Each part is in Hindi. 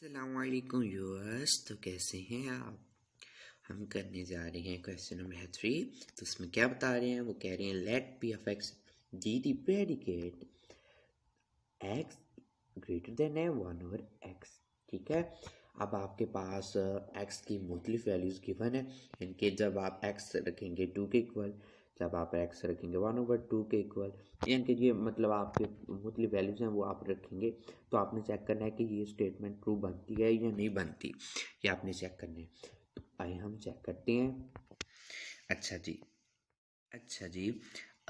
अस्सलामुअलैकुम व्यूअर्स। तो कैसे हैं आप। हम करने जा रहे हैं क्वेश्चन नंबर 3। तो उसमें क्या बता रहे हैं, वो कह रहे हैं let p of x be the predicate x greater than है 1 ओवर एक्स। ठीक है, अब आपके पास एक्स की मुख्तलिफ वैल्यूज़ गिवन है। इनके जब आप एक्स रखेंगे 2 के इक्वल, जब आप एक्स रखेंगे 1 ओवर 2 के इक्वल, यानी कि ये मतलब आपके मुख्तलिफ वैल्यूज़ हैं वो आप रखेंगे। तो आपने चेक करना है कि ये स्टेटमेंट ट्रू बनती है या नहीं बनती, ये आपने चेक करना है। तो आइए हम चेक करते हैं। अच्छा जी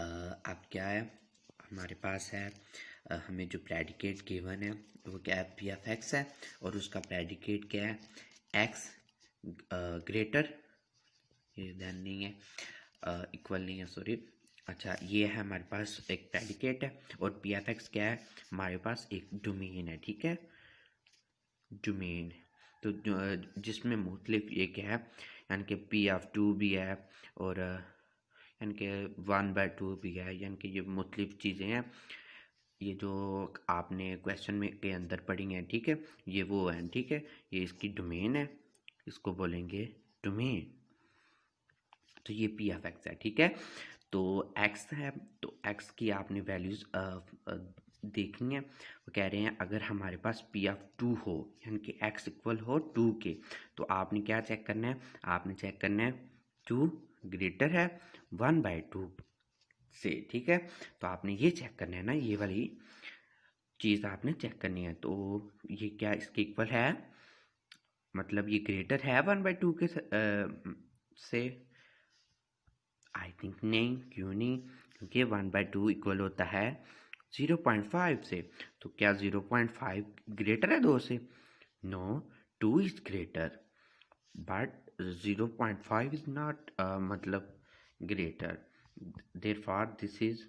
अब क्या है हमारे पास है, हमें जो प्रेडिकेट गिवन है वो क्या है, पी ऑफ एक्स है, और उसका प्रेडिकेट क्या है, एक्स ग्रेटर, ये ध्यान नहीं है, इक्वल नहीं है, सॉरी। अच्छा, ये है हमारे पास एक प्रेडिकेट है, और पी ऑफ एक्स क्या है, हमारे पास एक डोमेन है। ठीक है, डोमेन तो जिसमें मुख्तलिफ ये क्या है, यानी कि पी ऑफ 2 भी है, और यानी कि 1/2 भी है, यानी कि ये मुख्तलिफ चीज़ें हैं, ये जो आपने क्वेश्चन में के अंदर पढ़ी हैं। ठीक है, ये वो है। ठीक है, ये इसकी डोमेन है, इसको बोलेंगे डोमेन। तो ये पी ऑफ एक्स है। ठीक है, तो एक्स है, तो एक्स की आपने वैल्यूज़ देखनी है। वो कह रहे हैं अगर हमारे पास पी ऑफ 2 हो, यानी कि एक्स इक्वल हो 2 के, तो आपने क्या चेक करना है, आपने चेक करना है 2 ग्रेटर है 1/2 से। ठीक है, तो आपने ये चेक करना है ना, ये वाली चीज़ आपने चेक करनी है। तो ये क्या इसके इक्वल है, मतलब ये ग्रेटर है 1/2 के से। आई थिंक नहीं, क्यों नहीं, क्योंकि 1/2 इक्वल होता है 0.5 से। तो क्या 0.5 ग्रेटर है 2 से? No, 2 is greater, but 0.5 is not मतलब greater, therefore this is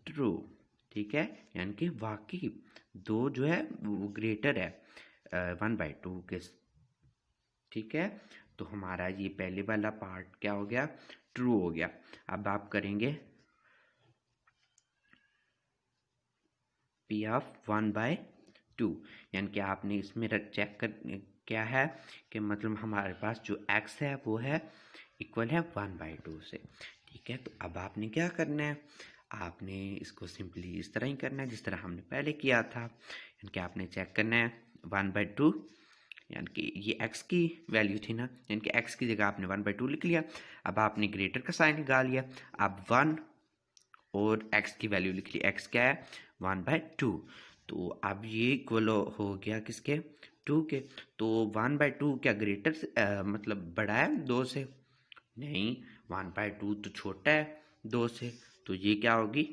true. ठीक है, यानी कि वाकई 2 जो है वो ग्रेटर है 1/2 के। ठीक है, तो हमारा ये पहले वाला पार्ट क्या हो गया, ट्रू हो गया। अब आप करेंगे पी ऑफ 1/2, यानी कि आपने इसमें चेक कर क्या है कि मतलब हमारे पास जो x है वो है इक्वल है 1/2 से। ठीक है, तो अब आपने क्या करना है, आपने इसको सिंपली इस तरह ही करना है जिस तरह हमने पहले किया था, यानी कि आपने चेक करना है 1/2, यानी कि ये x की वैल्यू थी ना, यानी कि x की जगह आपने 1/2 लिख लिया। अब आपने ग्रेटर का साइन निकाल लिया, अब 1 और x की वैल्यू लिख ली, x क्या है 1/2। तो अब ये इक्वल हो गया किसके, 2 के। तो 1/2 क्या ग्रेटर से मतलब बड़ा है 2 से? नहीं, 1/2 तो छोटा है 2 से, तो ये क्या होगी,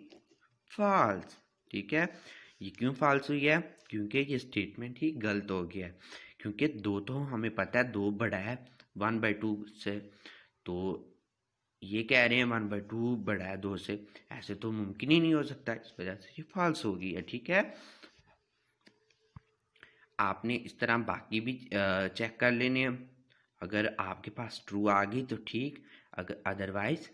फॉल्स। ठीक है, ये क्यों फॉल्स हुई है, क्योंकि ये स्टेटमेंट ही गलत हो गया है, क्योंकि 2 तो हमें पता है 2 बड़ा है 1/2 से, तो ये कह रहे हैं 1/2 बड़ा है 2 से, ऐसे तो मुमकिन ही नहीं हो सकता, इस वजह से ये फॉल्स हो गई है। ठीक है, आपने इस तरह बाकी भी चेक कर लेने हैं, अगर आपके पास ट्रू आ गई तो ठीक, अगर अदरवाइज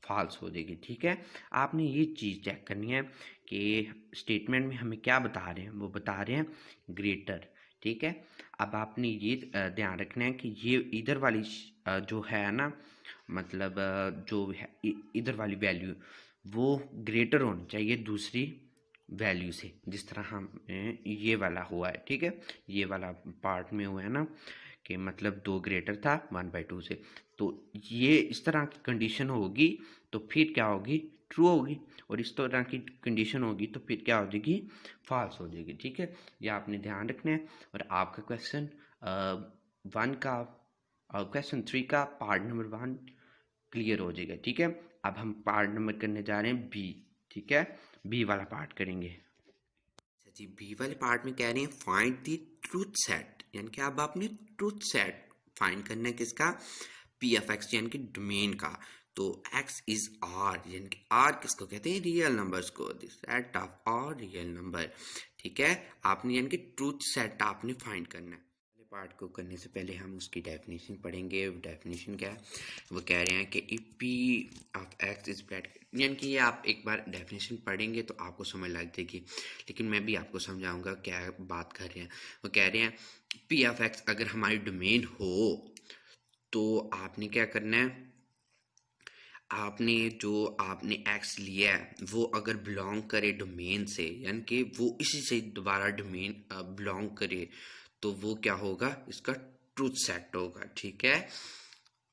फॉल्स हो जाएगी। ठीक है, आपने ये चीज़ चेक करनी है कि स्टेटमेंट में हमें क्या बता रहे हैं, वो बता रहे हैं ग्रेटर। ठीक है, अब आपने ये ध्यान रखना है कि ये इधर वाली जो है ना, मतलब जो है इधर वाली वैल्यू वो ग्रेटर होनी चाहिए दूसरी वैल्यू से, जिस तरह हम ये वाला हुआ है। ठीक है, ये वाला पार्ट में हुआ है ना कि मतलब 2 ग्रेटर था 1/2 से, तो ये इस तरह की कंडीशन होगी तो फिर क्या होगी, ट्रू होगी, और इस तरह की कंडीशन होगी तो फिर क्या हो जाएगी, फॉल्स हो जाएगी। ठीक है, ये आपने ध्यान रखना है, और आपका क्वेश्चन 1 का क्वेश्चन 3 का पार्ट नंबर 1 क्लियर हो जाएगा। ठीक है, अब हम पार्ट नंबर करने जा रहे हैं बी। ठीक है, बी वाला पार्ट करेंगे। अच्छा जी, बी वाले पार्ट में कह रहे हैं फाइंड द ट्रूथ सेट, यानी कि अब आपने ट्रूथ सेट फाइंड करना है किसका, पी ऑफ एक्स यानी कि डोमेन का। तो x इज r, यानी कि r किसको कहते हैं, रियल नंबर्स को, the set of r real number. ठीक है, आपने यानी कि ट्रूथ सेट आपने फाइंड करना है। पहले पार्ट को करने से पहले हम उसकी डेफिनेशन पढ़ेंगे। डेफिनेशन क्या है, वो कह रहे हैं कि if P of x is predicate, यानी कि ये आप एक बार डेफिनेशन पढ़ेंगे तो आपको समझ लग जाएगी, लेकिन मैं भी आपको समझाऊंगा क्या बात कर रहे हैं। वो कह रहे हैं पी ऑफ एक्स अगर हमारी डोमेन हो तो आपने क्या करना है, आपने जो आपने एक्स लिया है वो अगर बिलोंग करे डोमेन से, यानी कि वो इसी से दोबारा डोमेन बिलोंग करे, तो वो क्या होगा, इसका ट्रूथ सेट होगा। ठीक है,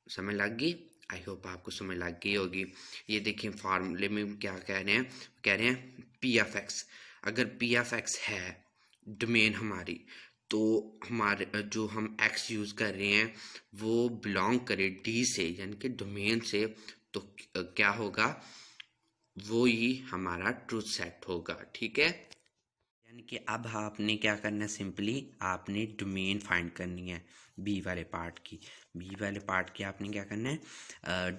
समझ लग गई? आई होप आपको समझ लग गई होगी। ये देखिए फार्मूले में क्या कह रहे हैं पी एफ एक्स, अगर पी एफ एक्स है डोमेन हमारी, तो हमारे जो हम एक्स यूज़ कर रहे हैं वो बिलोंग करे डी से, यानी कि डोमेन से, तो क्या होगा, वो ही हमारा ट्रूथ सेट होगा। ठीक है, यानी कि अब आपने क्या करना है, सिंपली आपने डोमेन फाइंड करनी है बी वाले पार्ट की। बी वाले पार्ट की आपने क्या करना है,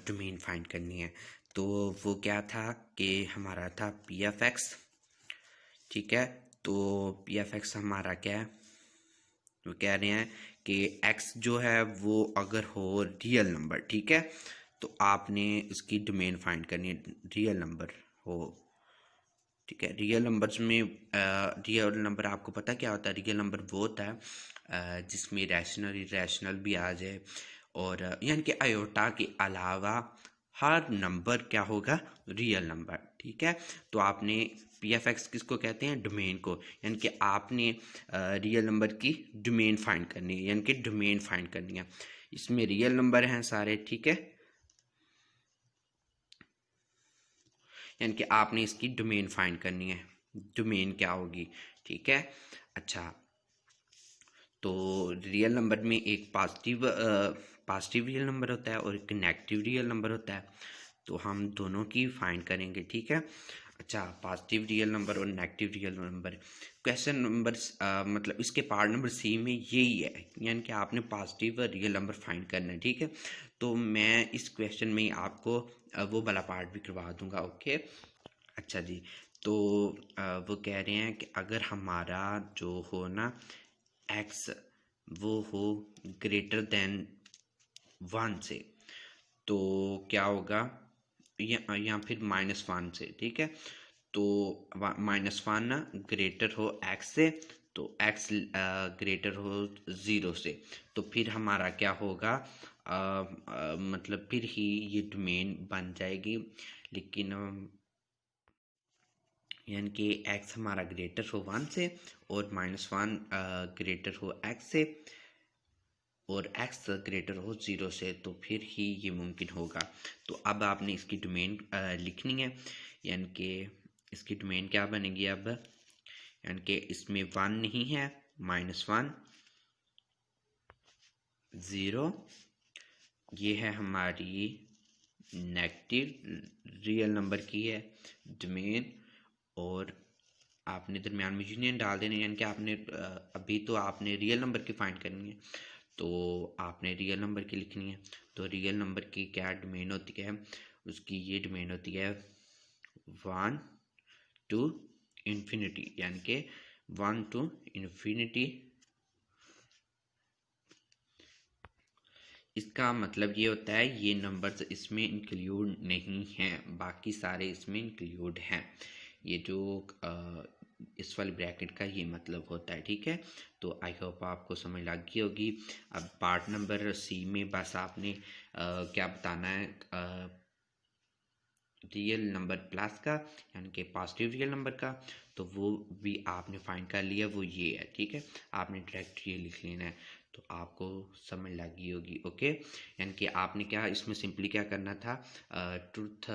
डोमेन फाइंड करनी है। तो वो क्या था कि हमारा था पी एफ एक्स। ठीक है, तो पी एफ एक्स हमारा क्या है, वो कह रहे हैं कि एक्स जो है वो अगर हो रियल नंबर, ठीक है, तो आपने इसकी डोमेन फाइंड करनी है, रियल नंबर हो। ठीक है, रियल नंबर्स में रियल नंबर आपको पता क्या होता है, रियल नंबर वो होता है जिसमें रैशनल इरेशनल भी आ जाए, और यानी कि आयोटा के अलावा हर नंबर क्या होगा, रियल नंबर। ठीक है, तो आपने पी एफ एक्स किसको कहते हैं, डोमेन को, यानी कि आपने रियल नंबर की डोमेन फाइंड करनी है, यानी कि डोमेन फाइंड करनी है। इसमें रियल नंबर हैं सारे। ठीक है, यानी कि आपने इसकी डोमेन फाइंड करनी है, डोमेन क्या होगी। ठीक है, अच्छा, तो रियल नंबर में एक पॉजिटिव रियल नंबर होता है और एक नेगेटिव रियल नंबर होता है, तो हम दोनों की फाइंड करेंगे। ठीक है, अच्छा, पॉजिटिव रियल नंबर और negative real number, question number मतलब इसके पार्ट नंबर सी में यही है, यानी कि आपने पॉजिटिव रियल नंबर फाइंड करना है। ठीक है, तो मैं इस क्वेश्चन में ही आपको वो वाला पार्ट भी करवा दूंगा। ओके, अच्छा जी, तो वो कह रहे हैं कि अगर हमारा जो हो ना एक्स वो हो ग्रेटर देन 1 से, तो क्या होगा, या फिर -1 से। ठीक है, तो -1 ना ग्रेटर हो एक्स से, तो एक्स ग्रेटर हो 0 से, तो फिर हमारा क्या होगा, मतलब फिर ही ये डोमेन बन जाएगी। लेकिन यानी कि एक्स हमारा ग्रेटर हो 1 से और -1 ग्रेटर हो एक्स से और एक्स ग्रेटर हो 0 से, तो फिर ही ये मुमकिन होगा। तो अब आपने इसकी डोमेन लिखनी है, यानी कि इसकी डोमेन क्या बनेगी अब, यानी कि इसमें 1 नहीं है, -1 0, ये है हमारी नेगेटिव रियल नंबर की है डोमेन, और आपने दरमियान में यूनियन डाल देना, यानी कि आपने अभी तो आपने रियल नंबर की फाइंड करनी है, तो आपने रियल नंबर की लिखनी है। तो रियल नंबर की क्या डोमेन होती है, उसकी ये डोमेन होती है 1 to इन्फिनिटी, यानी कि 1 to इन्फिनिटी। इसका मतलब ये होता है ये नंबर्स इसमें इंक्लूड नहीं हैं, बाकी सारे इसमें इंक्लूड हैं। ये जो इस वाले ब्रैकेट का ये मतलब होता है। ठीक है, तो आई होप आपको समझ लग गई होगी। अब पार्ट नंबर सी में बस आपने क्या बताना है, रियल नंबर प्लस का, यानी कि पॉजिटिव रियल नंबर का, तो वो भी आपने फाइंड कर लिया, वो ये है। ठीक है, आपने डायरेक्ट ये लिख लेना है, तो आपको समझ लगी होगी। ओके, यानी कि आपने क्या इसमें सिंपली क्या करना था, ट्रूथ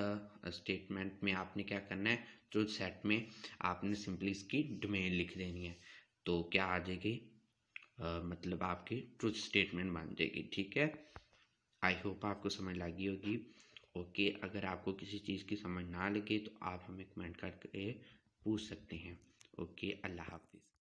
स्टेटमेंट में आपने क्या करना है, ट्रूथ सेट में आपने सिंपली इसकी डोमेन लिख देनी है, तो क्या आ जाएगी, मतलब आपकी ट्रूथ स्टेटमेंट बन जाएगी। ठीक है, आई होप आपको समझ लगी होगी। ओके, अगर आपको किसी चीज़ की समझ ना लगे तो आप हमें कमेंट करके पूछ सकते हैं। ओके, अल्लाह हाफिज़।